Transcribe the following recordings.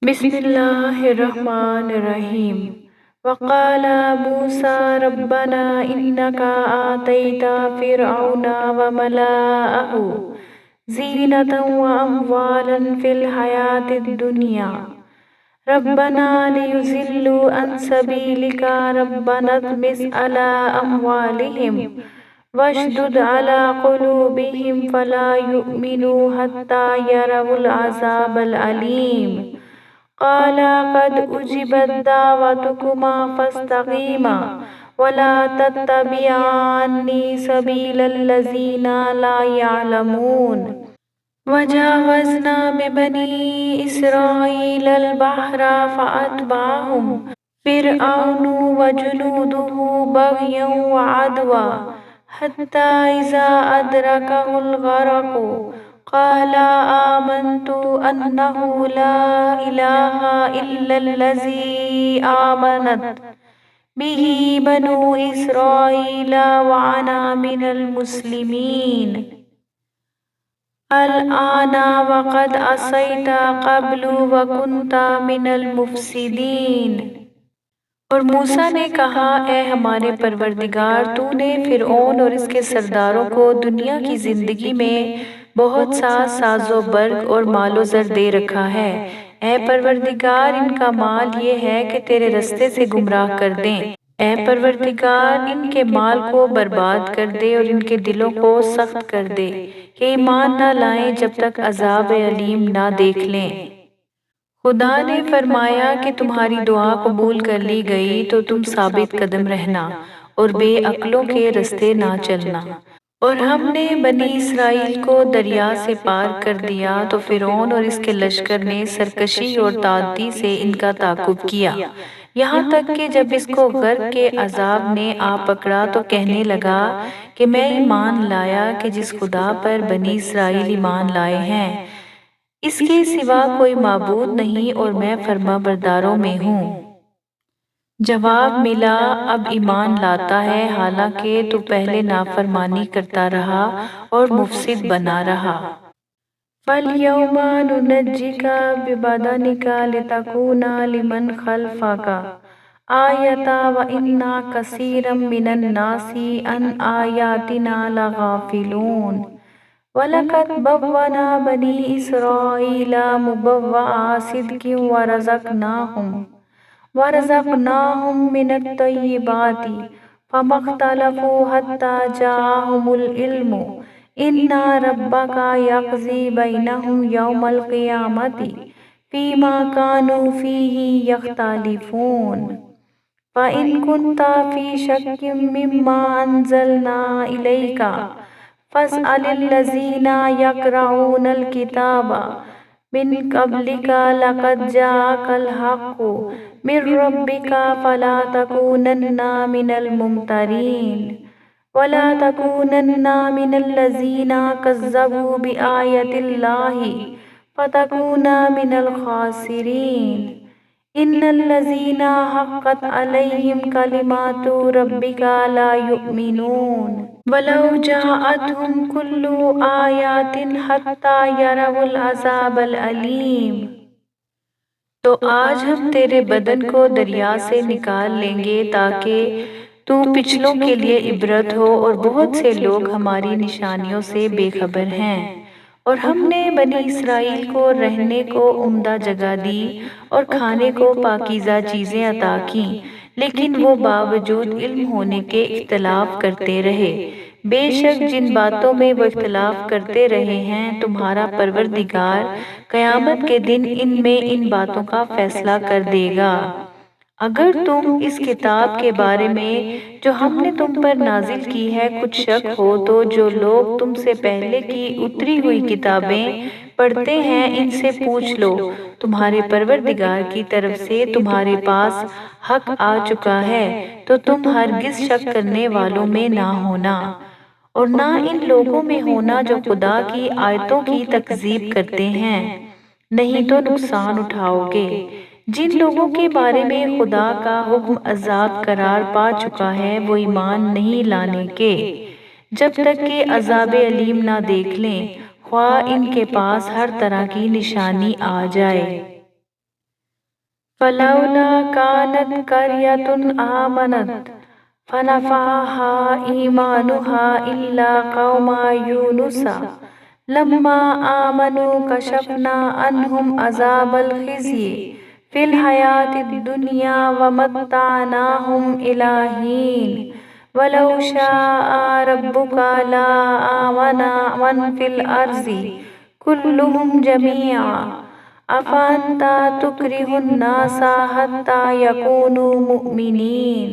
بسم اللہ الرحمن الرحیم وقال موسى ربنا إنك آتيت فرعون وملأه زينة وأموالا في الحياة الدنيا ربنا ليضلوا عن سبيلك ربنا اطمس على أموالهم واشدد على قلوبهم فلا يؤمنوا حتى يروا العذاب الأليم قال قد أجبت دعوتكما فاستقيما ولا تتبعان سبيل الذين لا يعلمون وجاوزنا ببني إسرائيل البحر فأتبعهم فرعون وجنوده بغيا وعدوا حتى إذا أدركه الغرق قال آمنت أنه لا إله إلا الذي آمنت به بنو إسرائيل وأنا من المسلمين الآن وقد عصيت قبل وكنت من المفسدين۔ اور موسیٰ نے کہا اے ہمارے پروردگار تو نے فرعون اور اس کے سرداروں کو دنیا کی زندگی میں بہت سا ساز و برگ اور مال و زر دے رکھا ہے۔ اے پروردگار ان کا مال یہ ہے کہ تیرے رستے سے گمراہ کر دیں۔ اے پروردگار ان کے مال کو برباد کر دے اور ان کے دلوں کو سخت کر دے کہ ایمان نہ لائیں جب تک عذاب علیم نہ دیکھ لیں۔ خدا نے فرمایا کہ تمہاری دعا قبول کر لی گئی تو تم ثابت قدم رہنا اور بے عقلوں کے رستے نہ چلنا۔ اور ہم نے بنی اسرائیل کو دریا سے پار کر دیا تو فرعون اور اس کے لشکر نے سرکشی اور تعدی سے ان کا تعاقب کیا، یہاں تک کہ جب اس کو غرق کے عذاب نے آ پکڑا تو کہنے لگا کہ میں ایمان لایا کہ جس خدا پر بنی اسرائیل ایمان لائے ہیں اس کے سوا کوئی معبود نہیں اور میں فرما برداروں میں ہوں۔ جواب ملا اب ایمان لاتا ہے حالانکہ تو پہلے نافرمانی کرتا رہا اور مفسد بنا رہا۔ فَالْيَوْمَ نُنَجِّيكَ بِبَدَنِكَ لِتَكُونَ لِمَنْ خَلْفَكَ آيَةً وَإِنَّ كَثِيرًا مِنَ النَّاسِ عَنْ آيَاتِنَا لَغَافِلُونَ وَلَقَدْ بَوَّأْنَا بَنِي إِسْرَائِيلَ مُبَوَّأَ صِدْقٍ وَرَزَقْنَاهُمْ مِنَ الطَّيِّبَاتِ فَمَا اخْتَلَفُوا حَتَّى جَاءَهُمُ الْعِلْمُ إِنَّ رَبَّكَ يَقْضِي بَيْنَهُمْ يَوْمَ الْقِيَامَةِ فِيمَا كَانُوا فِيهِ يَخْتَلِفُونَ فَإِن كُنتَ فِي شَكٍّ مِّمَّا أَنزَلْنَا إِلَيْكَ فَاسْأَلِ الَّذِينَ يَقْرَؤُونَ الْكِتَابَ مِن قَبْلِكَ لَقَدْ جَاءَكَ الْحَقُّ مِن رَّبِّكَ فَلَا تَكُونَنَّ مِنَ الْمُمْتَرِينَ وَلَا تَكُونَنَّ مِنَ الَّذِينَ كَذَّبُوا بِآيَاتِ اللَّهِ فَتَكُونَ مِنَ الْخَاسِرِينَ۔ إِنَّ الَّذِينَ حَقَّتْ عَلَيْهِمْ كَلِمَاتُ رَبِّكَ لَا يُؤْمِنُونَ وَلَوْ جَاءَتْهُمْ كُلُّ آيَةٍ حَتَّى يَرَوُا الْعَذَابَ الْأَلِيمَ۔ تو آج ہم تیرے بدن کو دریا سے نکال لیں گے تاکہ تو پچھلوں کے لیے عبرت ہو، اور بہت سے لوگ ہماری نشانیوں سے بے خبر ہیں۔ اور ہم نے بنی اسرائیل کو رہنے کو عمدہ جگہ دی اور کھانے کو پاکیزہ چیزیں عطا کیں، لیکن وہ باوجود علم ہونے کے اختلاف کرتے رہے۔ بے شک جن باتوں میں وہ اختلاف کرتے رہے ہیں تمہارا پروردگار قیامت کے دن ان میں ان باتوں کا فیصلہ کر دے گا۔ اگر تم اس کتاب کے بارے میں جو ہم نے تم پر نازل کی ہے کچھ شک ہو تو جو لوگ تم سے پہلے کی اتری ہوئی کتابیں پڑھتے ہیں ان سے پوچھ لو، تمہارے پروردگار کی طرف سے تمہارے پاس حق آ چکا ہے تو تم ہرگز شک کرنے والوں میں نہ ہونا، اور نہ ان لوگوں میں ہونا جو خدا کی آیتوں کی تکذیب کرتے ہیں، نہیں تو نقصان اٹھاؤ گے۔ جن لوگوں کے بارے میں خدا کا حکم عذاب قرار پا چکا ہے وہ ایمان نہیں لانے کے جب تک کہ عذاب علیم نہ دیکھ لیں، خواہ ان کے پاس ہر طرح کی نشانی آ جائے۔ فلولا كانت قرية آمنت فنفعها إيمانها إلا قوم يونس لما آمنوا كشفنا عنهم عذاب الخزي في الحياة الدنيا ومتعناهم إلى حين ولو شاء ربك لآمن من في الأرض كلهم جميعا أفأنت تكره الناس حتى يكونوا مؤمنين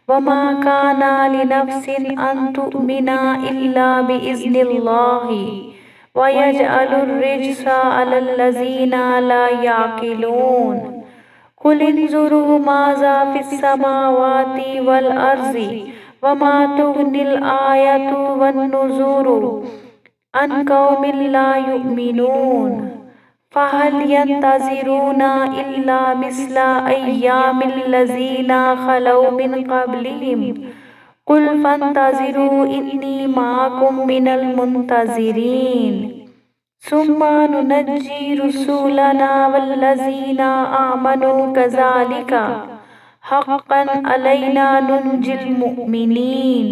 وما كان لنفس أن تؤمن إلا بإذن الله ويجعل الرجس على الذين لا يعقلون قل انظروا ماذا في السماوات والأرض وما تغني الآية والنذور عن قوم لا يؤمنون فهل ينتظرون إلا مثل أيام الذين خلوا من قبلهم قل فانتظروا إني معكم من المنتظرين ثم ننجي رسولنا والذين آمنوا كذلك حقا علينا ننجي المؤمنين۔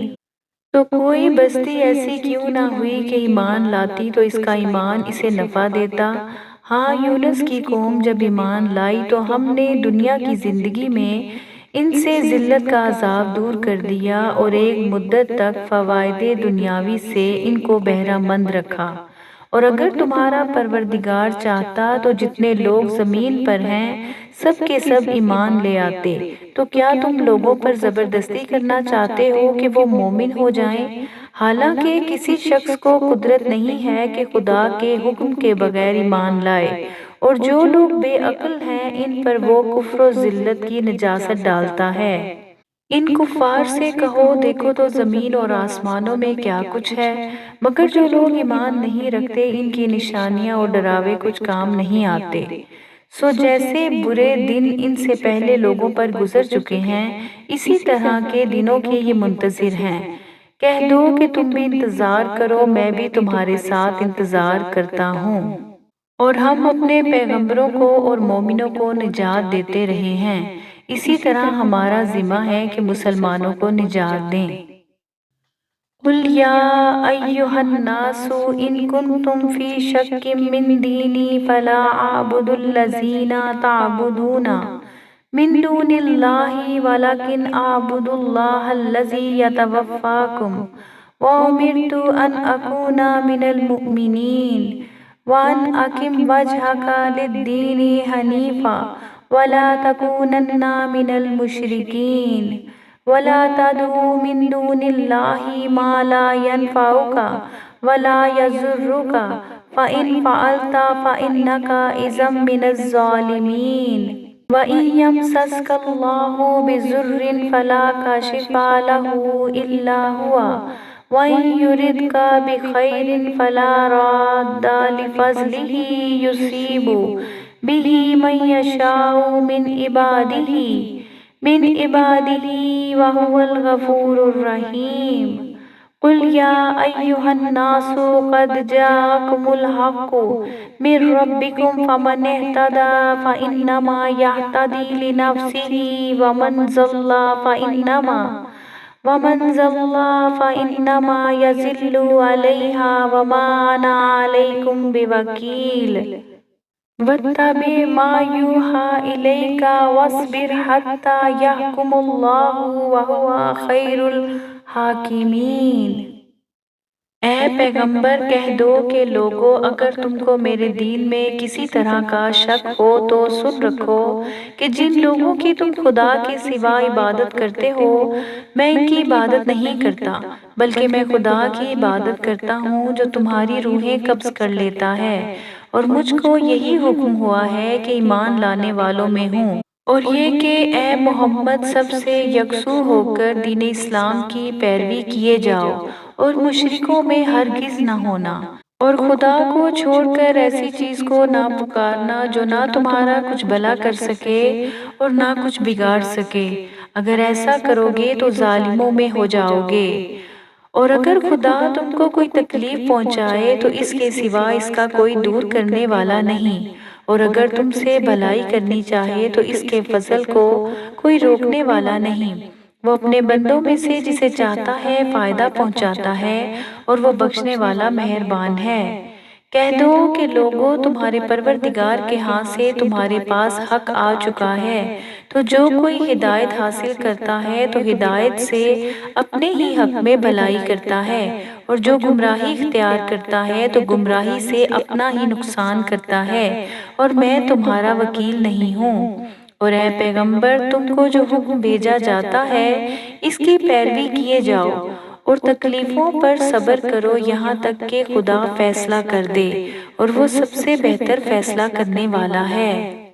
تو کوئی بستی ایسی کیوں نہ ہوئی کہ ایمان لاتی تو اس کا ایمان اسے نفع دیتا۔ ہاں، یونس کی قوم جب ایمان لائی تو ہم نے دنیا کی زندگی میں ان سے ذلت کا عذاب دور کر دیا اور ایک مدت تک فوائد دنیاوی سے ان کو بہرہ مند رکھا۔ اور اگر تمہارا پروردگار چاہتا تو جتنے لوگ زمین پر ہیں سب کے سب ایمان لے آتے۔ تو کیا تم لوگوں پر زبردستی کرنا چاہتے ہو کہ وہ مومن ہو جائیں؟ حالانکہ کسی شخص کو قدرت نہیں ہے کہ خدا کے حکم کے بغیر ایمان لائے، اور جو لوگ بے عقل ہیں ان پر وہ کفر و ذلت کی نجاست ڈالتا ہے۔ ان کفار سے کہو دیکھو تو زمین اور آسمانوں میں کیا کچھ ہے، مگر جو لوگ ایمان نہیں رکھتے ان کی نشانیاں اور ڈراوے کچھ کام نہیں آتے۔ سو جیسے برے دن ان سے پہلے لوگوں پر گزر چکے ہیں اسی طرح کے دنوں کے یہ منتظر ہیں۔ کہہ دو کہ تم بھی انتظار کرو، میں بھی تمہارے ساتھ انتظار کرتا ہوں، اور ہم اپنے پیغمبروں کو اور مومنوں کو نجات دیتے رہے ہیں، اسی طرح ہمارا ذمہ ہے کہ مسلمانوں کو نجات دیں۔ قل یا ایہا الناس ان کنتم فی شک من دینی فلا اعبد الذین تعبدون من دون اللہ ولکن اعبد اللہ الذی یتوفاکم وامرت ان اکون من المؤمنین وان اقم وجہک للدین حنیفا ولا تکونن من المشرکین ولا تدعو من دون اللہ ما لا ينفعک ولا یضرک فإن فعلت فإنک اذا من الظالمین وإن يمسسك الله بضر فلا كاشف له إلا هو وإن يردك بخير فلا راد لفضله يصيب به من يشاء من عباده وهو الغفور الرحيم قل يا أيها الناس قد جاءكم الحق من ربكم فمن اهتدى فإنما يهتدي لنفسه ومن ضل فإنما يضل عليها وما أنا عليكم بوكيل واتبع ما يوحى إليك واصبر حتى يحكم الله وهو خير الحاكمين۔ اے پیغمبر کہہ دو کہ لوگو اگر تم کو میرے دین میں کسی طرح کا شک ہو تو سن رکھو کہ جن لوگوں کی تم خدا کے سوا عبادت کرتے ہو میں ان کی عبادت نہیں کرتا، بلکہ میں خدا کی عبادت کرتا ہوں جو تمہاری روحیں قبض کر لیتا ہے، اور مجھ کو یہی حکم ہوا ہے کہ ایمان لانے والوں میں ہوں، اور یہ کہ اے محمد سب سے یکسو ہو کر دین اسلام کی پیروی کیے جاؤ اور مشرکوں میں ہرگز نہ ہونا، اور خدا کو چھوڑ کر ایسی چیز کو نہ پکارنا جو نہ تمہارا کچھ بھلا کر سکے اور نہ کچھ بگاڑ سکے، اگر ایسا کرو گے تو ظالموں میں ہو جاؤ گے، اور اگر خدا تم کو کوئی تکلیف پہنچائے تو اس کے سوا اس کا کوئی دور کرنے والا نہیں، اور اگر تم سے بھلائی کرنی چاہے تو اس کے فضل کو کوئی روکنے والا نہیں۔ وہ اپنے بندوں میں سے جسے چاہتا ہے فائدہ پہنچاتا ہے اور وہ بخشنے والا مہربان ہے۔ کہہ دو کہ لوگوں تمہارے پروردگار کے ہاں سے تمہارے پاس حق آ چکا ہے، تو جو کوئی ہدایت حاصل کرتا ہے تو ہدایت سے اپنے ہی حق میں بھلائی کرتا ہے، اور جو گمراہی اختیار کرتا ہے تو گمراہی سے اپنا ہی نقصان کرتا ہے، اور میں تمہارا وکیل نہیں ہوں۔ اور اے پیغمبر، تم کو جو حکم بھیجا جاتا ہے اس کی پیروی کیے جاؤ اور تکلیفوں پر صبر کرو یہاں تک کہ خدا فیصلہ کر دے، اور وہ سب سے بہتر فیصلہ کرنے والا ہے۔